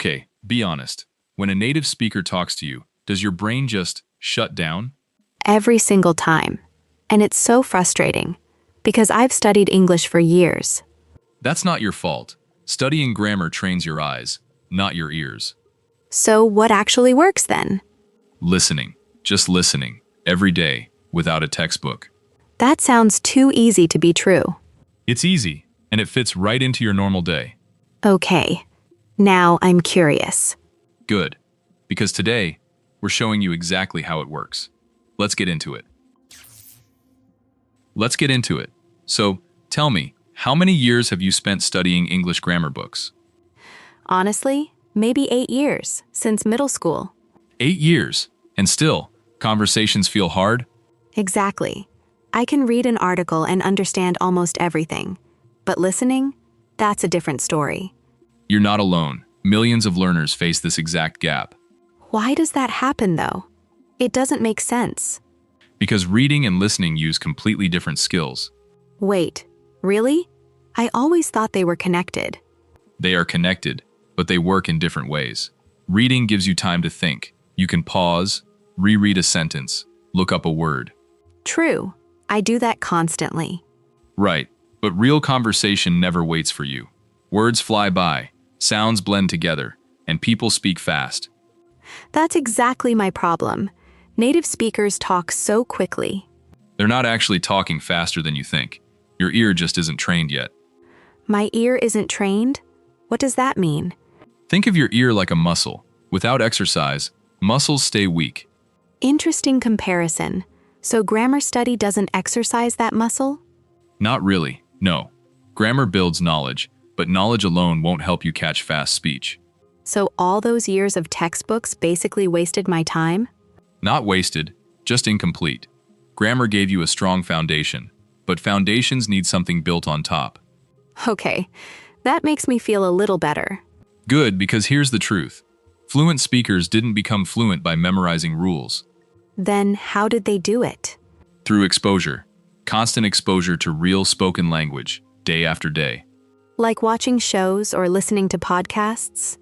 Okay, be honest. When a native speaker talks to you, does your brain just shut down? Every single time. And it's so frustrating, because I've studied English for years. That's not your fault. Studying grammar trains your eyes, not your ears. So what actually works then? Listening, just listening, every day, without a textbook. That sounds too easy to be true. It's easy, and it fits right into your normal day. Okay, now I'm curious. Good, because today, we're showing you exactly how it works. Let's get into it. So, tell me, how many years have you spent studying English grammar books? Honestly, maybe 8 years, since middle school. 8 years, and still, conversations feel hard? Exactly. I can read an article and understand almost everything. But listening? That's a different story. You're not alone. Millions of learners face this exact gap. Why does that happen, though? It doesn't make sense. Because reading and listening use completely different skills. Wait, really? I always thought they were connected. They are connected, but they work in different ways. Reading gives you time to think. You can pause, reread a sentence, look up a word. True. I do that constantly. Right, but real conversation never waits for you. Words fly by, sounds blend together, and people speak fast. That's exactly my problem. Native speakers talk so quickly. They're not actually talking faster than you think. Your ear just isn't trained yet. My ear isn't trained? What does that mean? Think of your ear like a muscle. Without exercise, muscles stay weak. Interesting comparison. So grammar study doesn't exercise that muscle? Not really, no. Grammar builds knowledge, but knowledge alone won't help you catch fast speech. So all those years of textbooks basically wasted my time? Not wasted, just incomplete. Grammar gave you a strong foundation, but foundations need something built on top. Okay, that makes me feel a little better. Good, because here's the truth. Fluent speakers didn't become fluent by memorizing rules. Then how did they do it? Through exposure. Constant exposure to real spoken language, day after day. Like watching shows or listening to podcasts?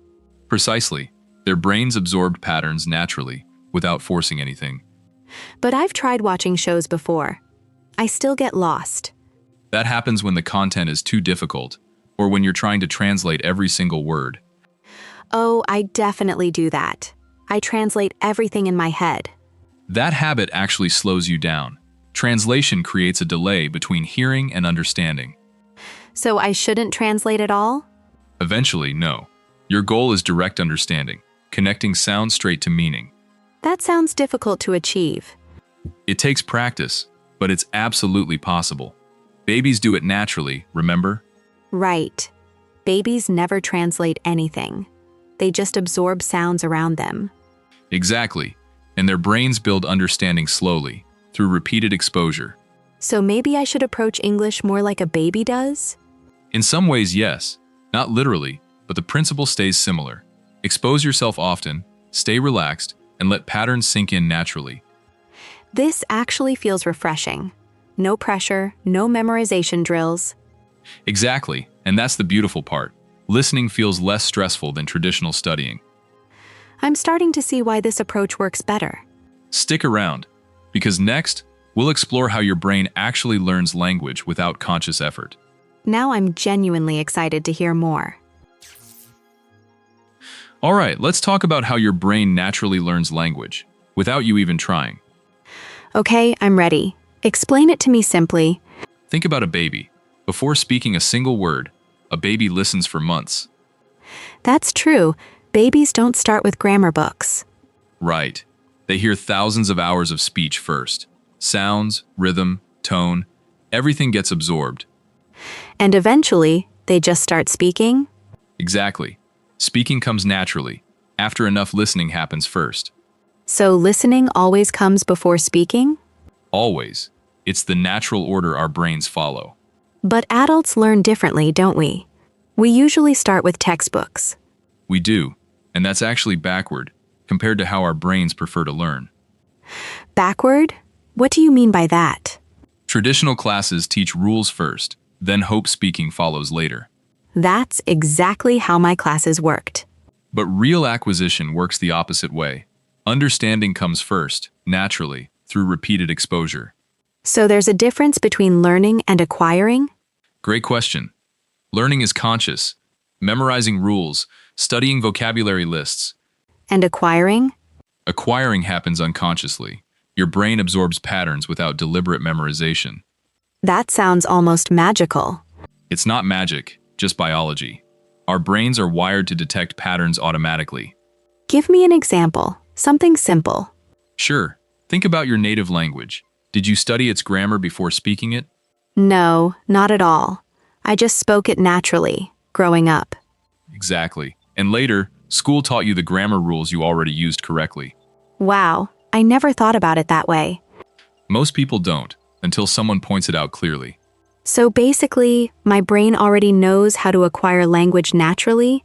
Precisely. Their brains absorbed patterns naturally, without forcing anything. But I've tried watching shows before. I still get lost. That happens when the content is too difficult, or when you're trying to translate every single word. Oh, I definitely do that. I translate everything in my head. That habit actually slows you down. Translation creates a delay between hearing and understanding. So I shouldn't translate at all? Eventually, no. Your goal is direct understanding, connecting sound straight to meaning. That sounds difficult to achieve. It takes practice, but it's absolutely possible. Babies do it naturally, remember? Right. Babies never translate anything. They just absorb sounds around them. Exactly. And their brains build understanding slowly, through repeated exposure. So maybe I should approach English more like a baby does? In some ways, yes. Not literally, but the principle stays similar. Expose yourself often, stay relaxed, and let patterns sink in naturally. This actually feels refreshing. No pressure, no memorization drills. Exactly, and that's the beautiful part. Listening feels less stressful than traditional studying. I'm starting to see why this approach works better. Stick around, because next, we'll explore how your brain actually learns language without conscious effort. Now I'm genuinely excited to hear more. All right, let's talk about how your brain naturally learns language, without you even trying. Okay, I'm ready. Explain it to me simply. Think about a baby. Before speaking a single word, a baby listens for months. That's true. Babies don't start with grammar books. Right. They hear thousands of hours of speech first. Sounds, rhythm, tone, everything gets absorbed. And eventually, they just start speaking? Exactly. Speaking comes naturally, after enough listening happens first. So listening always comes before speaking? Always. It's the natural order our brains follow. But adults learn differently, don't we? We usually start with textbooks. We do, and that's actually backward, compared to how our brains prefer to learn. Backward? What do you mean by that? Traditional classes teach rules first, then hope speaking follows later. That's exactly how my classes worked. But real acquisition works the opposite way. Understanding comes first, naturally, through repeated exposure. So there's a difference between learning and acquiring? Great question. Learning is conscious, memorizing rules, studying vocabulary lists. And acquiring? Acquiring happens unconsciously. Your brain absorbs patterns without deliberate memorization. That sounds almost magical. It's not magic, just biology. Our brains are wired to detect patterns automatically. Give me an example, something simple. Sure, think about your native language. Did you study its grammar before speaking it? No, not at all. I just spoke it naturally, growing up. Exactly. And later, school taught you the grammar rules you already used correctly. Wow, I never thought about it that way. Most people don't, until someone points it out clearly. So basically, my brain already knows how to acquire language naturally?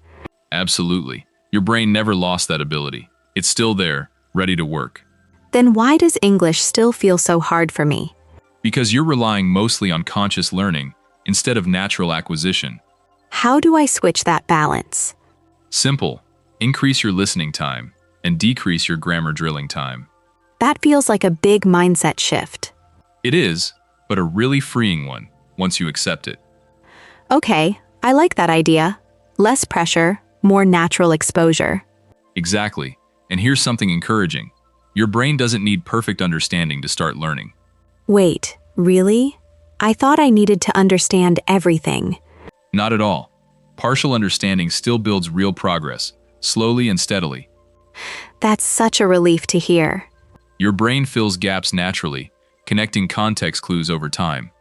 Absolutely. Your brain never lost that ability. It's still there, ready to work. Then why does English still feel so hard for me? Because you're relying mostly on conscious learning instead of natural acquisition. How do I switch that balance? Simple. Increase your listening time and decrease your grammar drilling time. That feels like a big mindset shift. It is, but a really freeing one once you accept it. Okay, I like that idea. Less pressure, more natural exposure. Exactly. And here's something encouraging. Your brain doesn't need perfect understanding to start learning. Wait, really? I thought I needed to understand everything. Not at all. Partial understanding still builds real progress, slowly and steadily. That's such a relief to hear. Your brain fills gaps naturally, connecting context clues over time.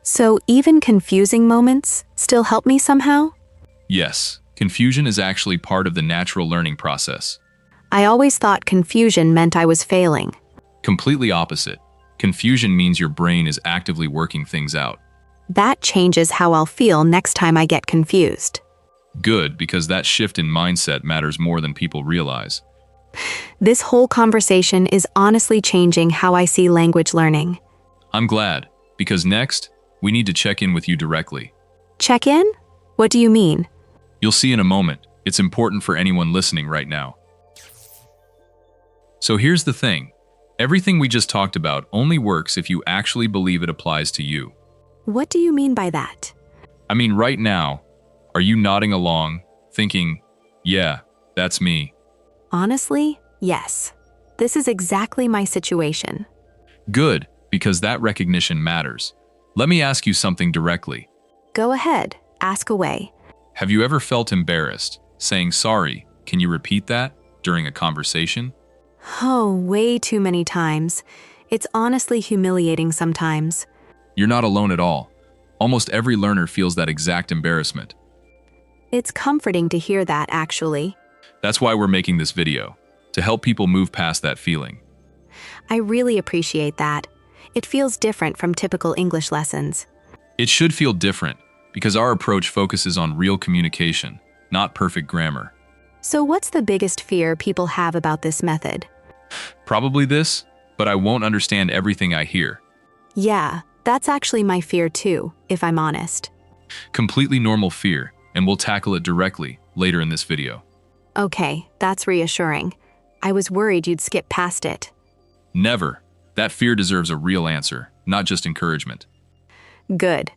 So even confusing moments still help me somehow? Yes, confusion is actually part of the natural learning process. I always thought confusion meant I was failing. Completely opposite. Confusion means your brain is actively working things out. That changes how I'll feel next time I get confused. Good, because that shift in mindset matters more than people realize. This whole conversation is honestly changing how I see language learning. I'm glad, because next, we need to check in with you directly. Check in? What do you mean? You'll see in a moment. It's important for anyone listening right now. So here's the thing. Everything we just talked about only works if you actually believe it applies to you. What do you mean by that? I mean, right now, are you nodding along, thinking, yeah, that's me? Honestly, yes. This is exactly my situation. Good, because that recognition matters. Let me ask you something directly. Go ahead, ask away. Have you ever felt embarrassed, saying, sorry, can you repeat that, during a conversation? Oh, way too many times. It's honestly humiliating sometimes. You're not alone at all. Almost every learner feels that exact embarrassment. It's comforting to hear that, actually. That's why we're making this video, to help people move past that feeling. I really appreciate that. It feels different from typical English lessons. It should feel different, because our approach focuses on real communication, not perfect grammar. So what's the biggest fear people have about this method? Probably this, but I won't understand everything I hear. Yeah, that's actually my fear too, if I'm honest. Completely normal fear, and we'll tackle it directly later in this video. Okay, that's reassuring. I was worried you'd skip past it. Never. That fear deserves a real answer, not just encouragement. Good,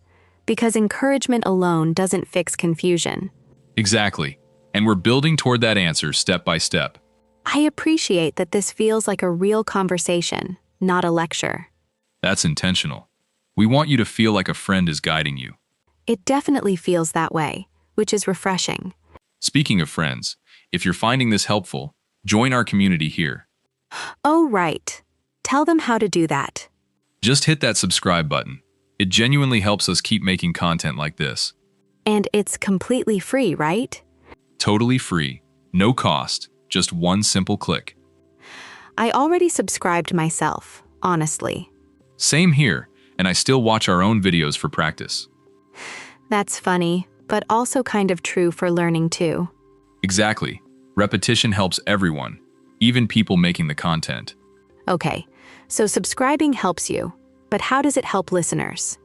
because encouragement alone doesn't fix confusion. Exactly. And we're building toward that answer step by step. I appreciate that this feels like a real conversation, not a lecture. That's intentional. We want you to feel like a friend is guiding you. It definitely feels that way, which is refreshing. Speaking of friends, if you're finding this helpful, join our community here. Oh, right. Tell them how to do that. Just hit that subscribe button. It genuinely helps us keep making content like this. And it's completely free, right? Totally free. No cost. Just one simple click. I already subscribed myself, honestly. Same here, and I still watch our own videos for practice. That's funny, but also kind of true for learning too. Exactly. Repetition helps everyone, even people making the content. Okay, so subscribing helps you, but how does it help listeners?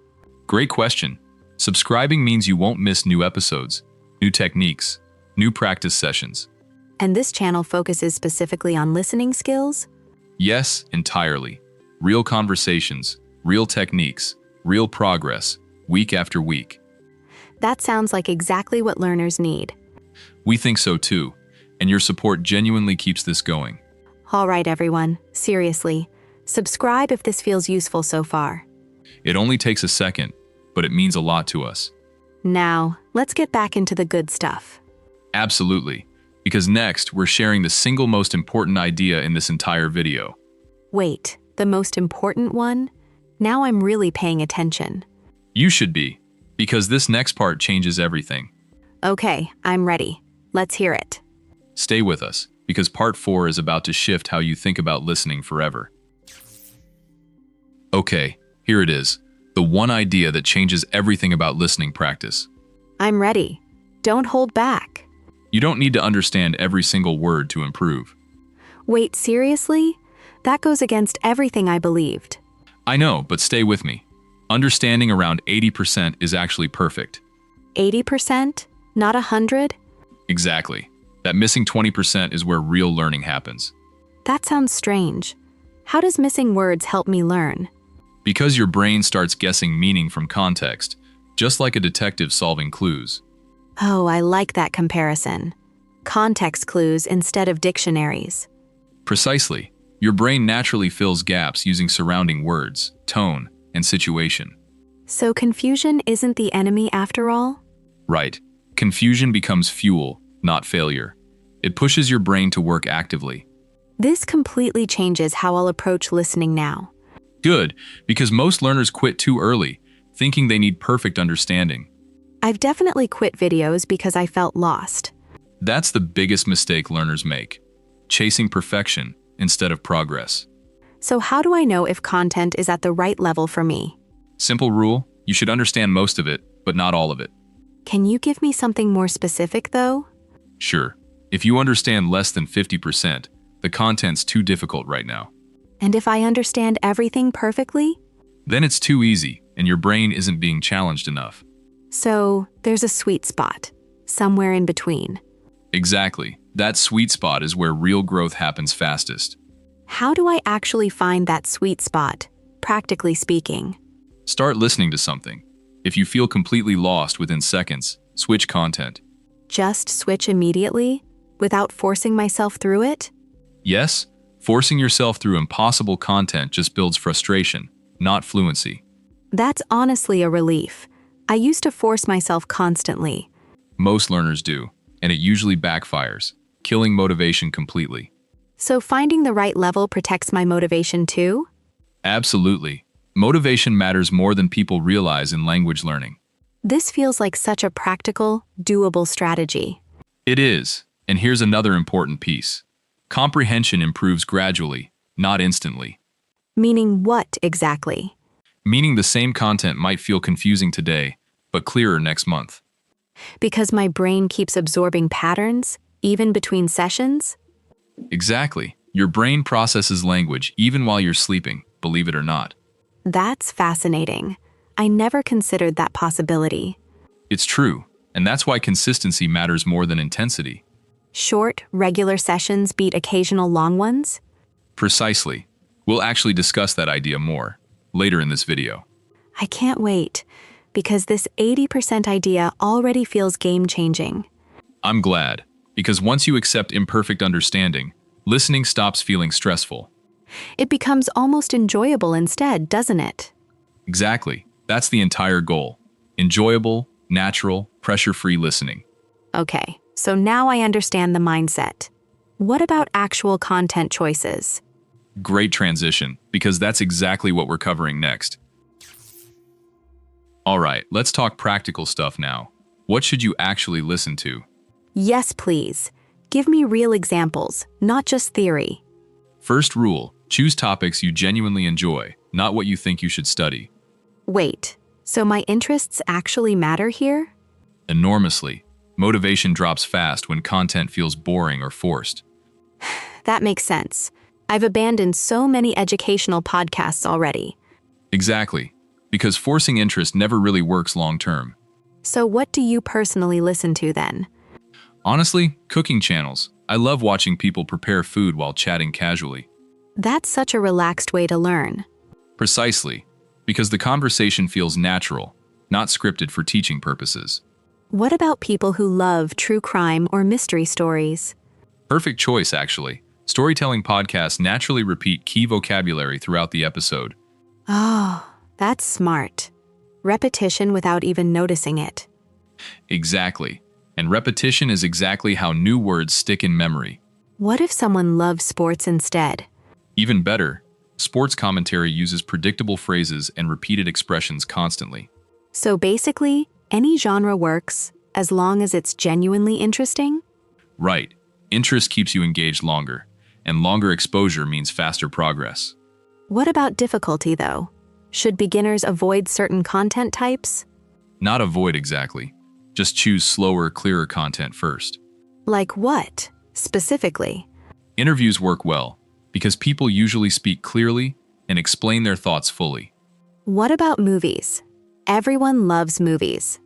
Great question. Subscribing means you won't miss new episodes, new techniques, new practice sessions. And this channel focuses specifically on listening skills? Yes, entirely. Real conversations, real techniques, real progress, week after week. That sounds like exactly what learners need. We think so too, and your support genuinely keeps this going. All right, everyone, seriously, subscribe if this feels useful so far. It only takes a second, but it means a lot to us. Now, let's get back into the good stuff. Absolutely, because next we're sharing the single most important idea in this entire video. Wait, the most important one? Now I'm really paying attention. You should be, because this next part changes everything. Okay, I'm ready. Let's hear it. Stay with us, because part 4 is about to shift how you think about listening forever. Okay, here it is. The one idea that changes everything about listening practice. I'm ready. Don't hold back. You don't need to understand every single word to improve. Wait, seriously? That goes against everything I believed. I know, but stay with me. Understanding around 80% is actually perfect. 80%? Not 100? Exactly. That missing 20% is where real learning happens. That sounds strange. How does missing words help me learn? Because your brain starts guessing meaning from context, just like a detective solving clues. Oh, I like that comparison. Context clues instead of dictionaries. Precisely. Your brain naturally fills gaps using surrounding words, tone, and situation. So confusion isn't the enemy after all? Right. Confusion becomes fuel, not failure. It pushes your brain to work actively. This completely changes how I'll approach listening now. Good, because most learners quit too early, thinking they need perfect understanding. I've definitely quit videos because I felt lost. That's the biggest mistake learners make, chasing perfection instead of progress. So how do I know if content is at the right level for me? Simple rule, you should understand most of it, but not all of it. Can you give me something more specific, though? Sure. If you understand less than 50%, the content's too difficult right now. And if I understand everything perfectly? Then it's too easy, and your brain isn't being challenged enough. So there's a sweet spot, somewhere in between. Exactly. That sweet spot is where real growth happens fastest. How do I actually find that sweet spot, practically speaking? Start listening to something. If you feel completely lost within seconds, switch content. Just switch immediately, without forcing myself through it? Yes, forcing yourself through impossible content just builds frustration, not fluency. That's honestly a relief. I used to force myself constantly. Most learners do, and it usually backfires, killing motivation completely. So finding the right level protects my motivation too? Absolutely. Motivation matters more than people realize in language learning. This feels like such a practical, doable strategy. It is, and here's another important piece. Comprehension improves gradually, not instantly. Meaning what exactly? Meaning the same content might feel confusing today, but clearer next month. Because my brain keeps absorbing patterns, even between sessions? Exactly. Your brain processes language even while you're sleeping, believe it or not. That's fascinating. I never considered that possibility. It's true, and that's why consistency matters more than intensity. Short, regular sessions beat occasional long ones? Precisely. We'll actually discuss that idea more later in this video. I can't wait, because this 80% idea already feels game-changing. I'm glad, because once you accept imperfect understanding, listening stops feeling stressful. It becomes almost enjoyable instead, doesn't it? Exactly. That's the entire goal. Enjoyable, natural, pressure-free listening. Okay, so now I understand the mindset. What about actual content choices? Great transition, because that's exactly what we're covering next. All right, let's talk practical stuff now. What should you actually listen to? Yes, please. Give me real examples, not just theory. First rule, choose topics you genuinely enjoy, not what you think you should study. Wait, so my interests actually matter here? Enormously. Motivation drops fast when content feels boring or forced. That makes sense. I've abandoned so many educational podcasts already. Exactly, because forcing interest never really works long-term. So what do you personally listen to then? Honestly, cooking channels. I love watching people prepare food while chatting casually. That's such a relaxed way to learn. Precisely, because the conversation feels natural, not scripted for teaching purposes. What about people who love true crime or mystery stories? Perfect choice, actually. Storytelling podcasts naturally repeat key vocabulary throughout the episode. Oh, that's smart. Repetition without even noticing it. Exactly. And repetition is exactly how new words stick in memory. What if someone loves sports instead? Even better, sports commentary uses predictable phrases and repeated expressions constantly. So basically, any genre works as long as it's genuinely interesting? Right. Interest keeps you engaged longer, and longer exposure means faster progress. What about difficulty, though? Should beginners avoid certain content types? Not avoid exactly. Just choose slower, clearer content first. Like what, specifically? Interviews work well, because people usually speak clearly and explain their thoughts fully. What about movies? Everyone loves movies.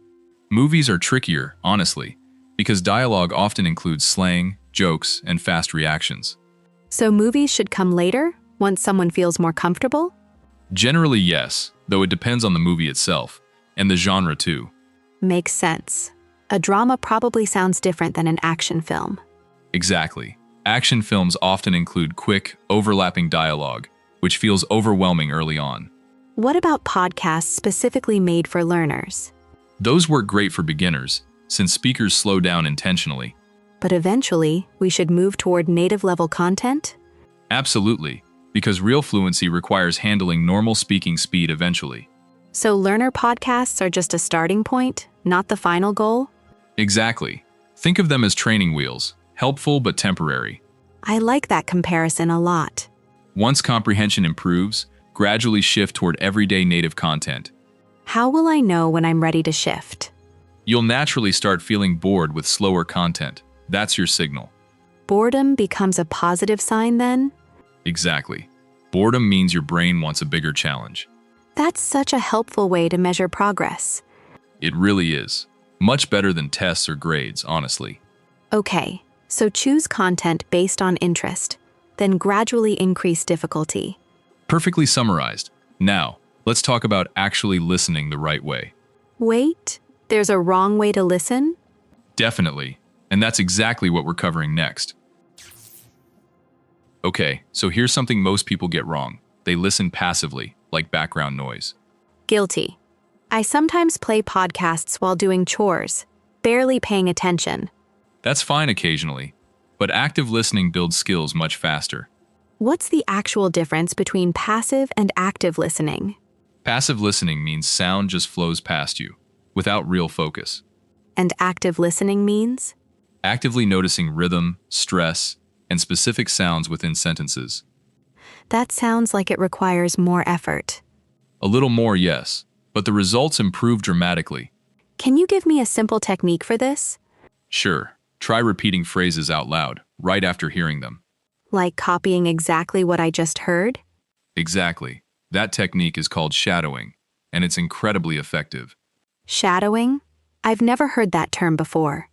Movies are trickier, honestly, because dialogue often includes slang, jokes, and fast reactions. So movies should come later, once someone feels more comfortable? Generally, yes, though it depends on the movie itself, and the genre too. Makes sense. A drama probably sounds different than an action film. Exactly. Action films often include quick, overlapping dialogue, which feels overwhelming early on. What about podcasts specifically made for learners? Those work great for beginners, since speakers slow down intentionally. But eventually, we should move toward native-level content? Absolutely, because real fluency requires handling normal speaking speed eventually. So learner podcasts are just a starting point, not the final goal? Exactly. Think of them as training wheels, helpful but temporary. I like that comparison a lot. Once comprehension improves, gradually shift toward everyday native content. How will I know when I'm ready to shift? You'll naturally start feeling bored with slower content. That's your signal. Boredom becomes a positive sign then? Exactly. Boredom means your brain wants a bigger challenge. That's such a helpful way to measure progress. It really is. Much better than tests or grades, honestly. Okay, so choose content based on interest, then gradually increase difficulty. Perfectly summarized. Now, let's talk about actually listening the right way. Wait, there's a wrong way to listen? Definitely. And that's exactly what we're covering next. Okay, so here's something most people get wrong. They listen passively, like background noise. Guilty. I sometimes play podcasts while doing chores, barely paying attention. That's fine occasionally, but active listening builds skills much faster. What's the actual difference between passive and active listening? Passive listening means sound just flows past you, without real focus. And active listening means? Actively noticing rhythm, stress, and specific sounds within sentences. That sounds like it requires more effort. A little more, yes, but the results improve dramatically. Can you give me a simple technique for this? Sure, try repeating phrases out loud, right after hearing them. Like copying exactly what I just heard? Exactly. That technique is called shadowing, and it's incredibly effective. Shadowing? I've never heard that term before.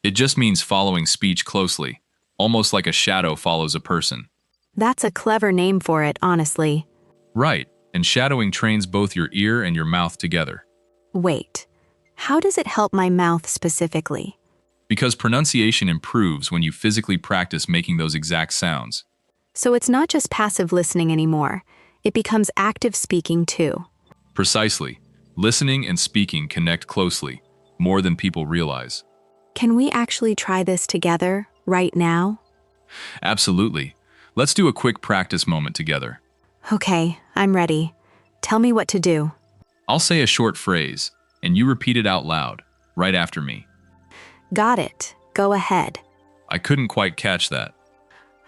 It just means following speech closely, almost like a shadow follows a person. That's a clever name for it, honestly. Right, and shadowing trains both your ear and your mouth together. Wait, how does it help my mouth specifically? Because pronunciation improves when you physically practice making those exact sounds. So it's not just passive listening anymore. It becomes active speaking too. Precisely. Listening and speaking connect closely, more than people realize. Can we actually try this together, right now? Absolutely. Let's do a quick practice moment together. Okay, I'm ready. Tell me what to do. I'll say a short phrase, and you repeat it out loud, right after me. Got it. Go ahead. I couldn't quite catch that.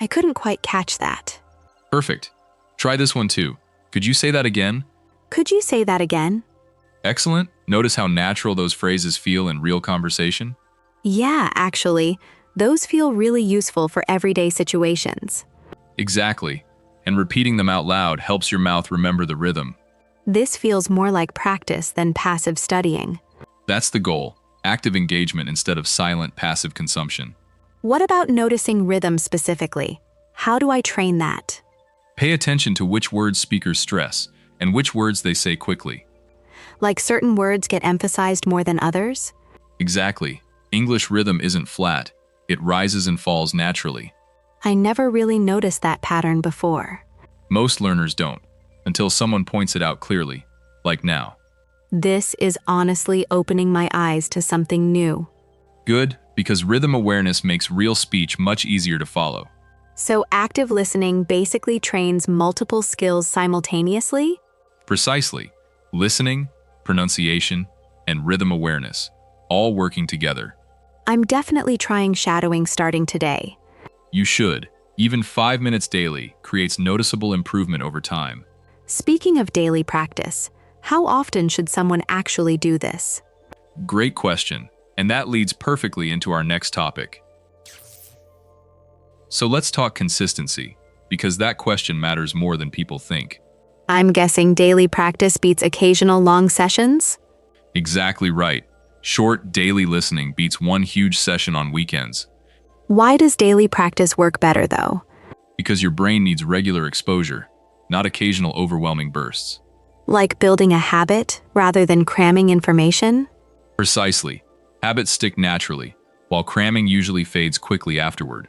I couldn't quite catch that. Perfect. Try this one too. Could you say that again? Could you say that again? Excellent. Notice how natural those phrases feel in real conversation? Yeah, actually, those feel really useful for everyday situations. Exactly. And repeating them out loud helps your mouth remember the rhythm. This feels more like practice than passive studying. That's the goal. Active engagement instead of silent, passive consumption. What about noticing rhythm specifically? How do I train that? Pay attention to which words speakers stress and which words they say quickly. Like certain words get emphasized more than others? Exactly. English rhythm isn't flat. It rises and falls naturally. I never really noticed that pattern before. Most learners don't, until someone points it out clearly, like now. This is honestly opening my eyes to something new. Good, because rhythm awareness makes real speech much easier to follow. So active listening basically trains multiple skills simultaneously? Precisely. Listening, pronunciation, and rhythm awareness, all working together. I'm definitely trying shadowing starting today. You should. Even 5 minutes daily creates noticeable improvement over time. Speaking of daily practice, how often should someone actually do this? Great question, and that leads perfectly into our next topic. So let's talk consistency, because that question matters more than people think. I'm guessing daily practice beats occasional long sessions? Exactly right. Short daily listening beats one huge session on weekends. Why does daily practice work better, though? Because your brain needs regular exposure, not occasional overwhelming bursts. Like building a habit rather than cramming information? Precisely. Habits stick naturally, while cramming usually fades quickly afterward.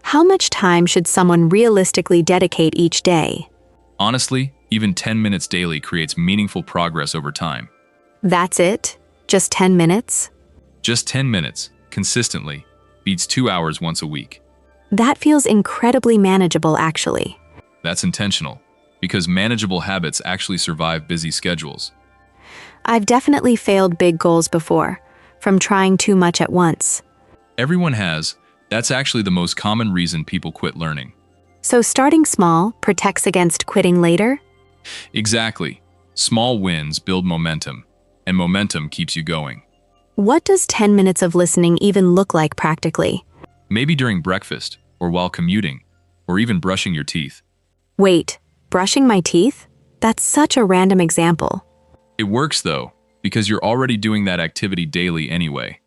How much time should someone realistically dedicate each day? Honestly, even 10 minutes daily creates meaningful progress over time. That's it? Just 10 minutes? Just 10 minutes, consistently, beats 2 hours once a week. That feels incredibly manageable, actually. That's intentional, because manageable habits actually survive busy schedules. I've definitely failed big goals before, from trying too much at once. Everyone has. That's actually the most common reason people quit learning. So starting small protects against quitting later? Exactly. Small wins build momentum, and momentum keeps you going. What does 10 minutes of listening even look like practically? Maybe during breakfast, or while commuting, or even brushing your teeth. Wait, brushing my teeth? That's such a random example. It works though, because you're already doing that activity daily anyway.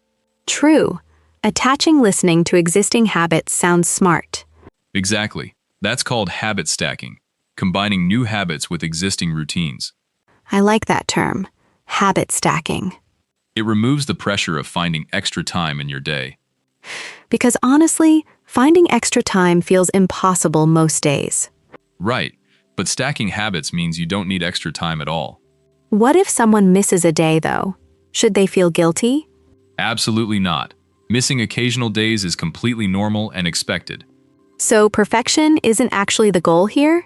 True. Attaching listening to existing habits sounds smart. Exactly. That's called habit stacking, combining new habits with existing routines. I like that term, habit stacking. It removes the pressure of finding extra time in your day. Because honestly, finding extra time feels impossible most days. Right, but stacking habits means you don't need extra time at all. What if someone misses a day, though? Should they feel guilty? Absolutely not. Missing occasional days is completely normal and expected. So perfection isn't actually the goal here?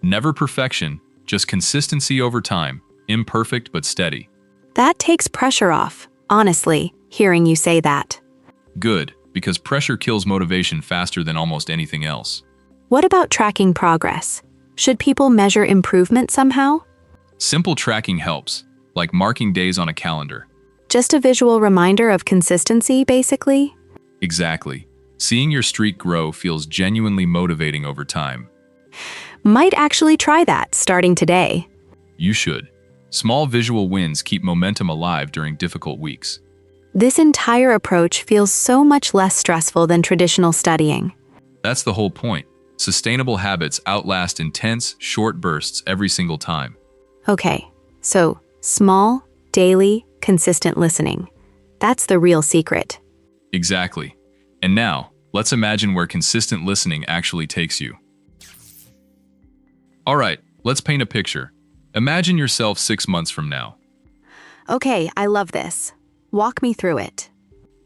Never perfection, just consistency over time, imperfect but steady. That takes pressure off, honestly, hearing you say that. Good, because pressure kills motivation faster than almost anything else. What about tracking progress? Should people measure improvement somehow? Simple tracking helps, like marking days on a calendar. Just a visual reminder of consistency, basically? Exactly. Seeing your streak grow feels genuinely motivating over time. Might actually try that starting today. You should. Small visual wins keep momentum alive during difficult weeks. This entire approach feels so much less stressful than traditional studying. That's the whole point. Sustainable habits outlast intense, short bursts every single time. Okay, so small, daily, consistent listening. That's the real secret. Exactly. And now, let's imagine where consistent listening actually takes you. All right, let's paint a picture. Imagine yourself 6 months from now. Okay, I love this. Walk me through it.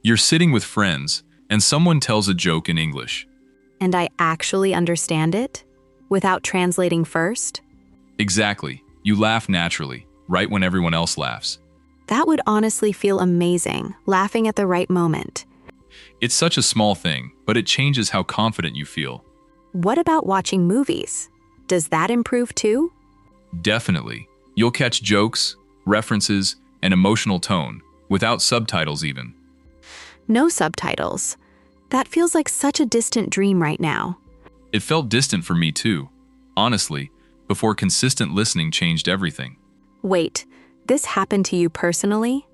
You're sitting with friends, and someone tells a joke in English. And I actually understand it? Without translating first? Exactly. You laugh naturally, right when everyone else laughs. That would honestly feel amazing, laughing at the right moment. It's such a small thing, but it changes how confident you feel. What about watching movies? Does that improve too? Definitely. You'll catch jokes, references, and emotional tone, without subtitles even. No subtitles. That feels like such a distant dream right now. It felt distant for me too. Honestly, before consistent listening changed everything. Wait, this happened to you personally?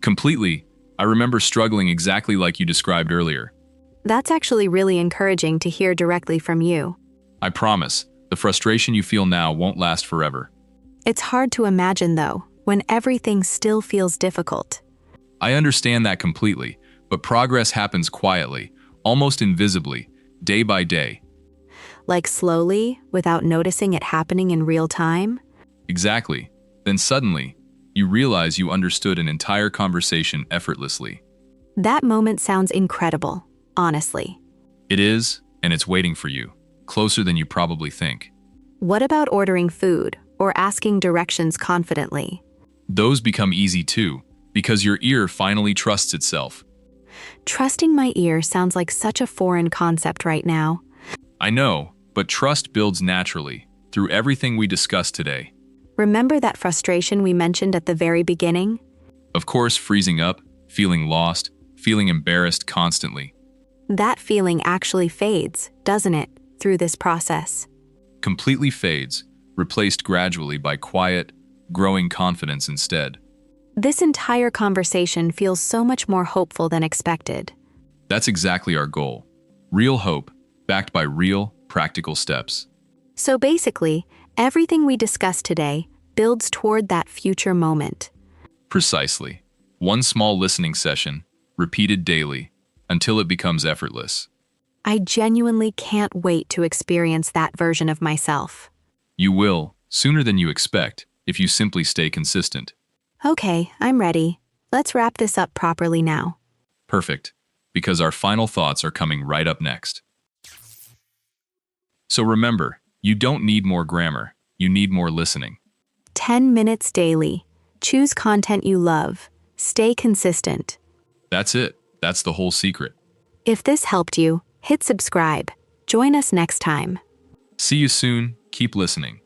Completely. I remember struggling exactly like you described earlier. That's actually really encouraging to hear directly from you. I promise, the frustration you feel now won't last forever. It's hard to imagine, though, when everything still feels difficult. I understand that completely, but progress happens quietly, almost invisibly, day by day. Like slowly, without noticing it happening in real time? Exactly. Then suddenly, you realize you understood an entire conversation effortlessly. That moment sounds incredible, honestly. It is, and it's waiting for you, closer than you probably think. What about ordering food or asking directions confidently? Those become easy too, because your ear finally trusts itself. Trusting my ear sounds like such a foreign concept right now. I know, but trust builds naturally, through everything we discussed today. Remember that frustration we mentioned at the very beginning? Of course, freezing up, feeling lost, feeling embarrassed constantly. That feeling actually fades, doesn't it, through this process? Completely fades, replaced gradually by quiet, growing confidence instead. This entire conversation feels so much more hopeful than expected. That's exactly our goal. Real hope, backed by real, practical steps. So basically, everything we discussed today builds toward that future moment. Precisely. One small listening session, repeated daily, until it becomes effortless. I genuinely can't wait to experience that version of myself. You will, sooner than you expect, if you simply stay consistent. Okay, I'm ready. Let's wrap this up properly now. Perfect, because our final thoughts are coming right up next. So remember, you don't need more grammar, you need more listening. 10 minutes daily. Choose content you love. Stay consistent. That's it. That's the whole secret. If this helped you, hit subscribe. Join us next time. See you soon. Keep listening.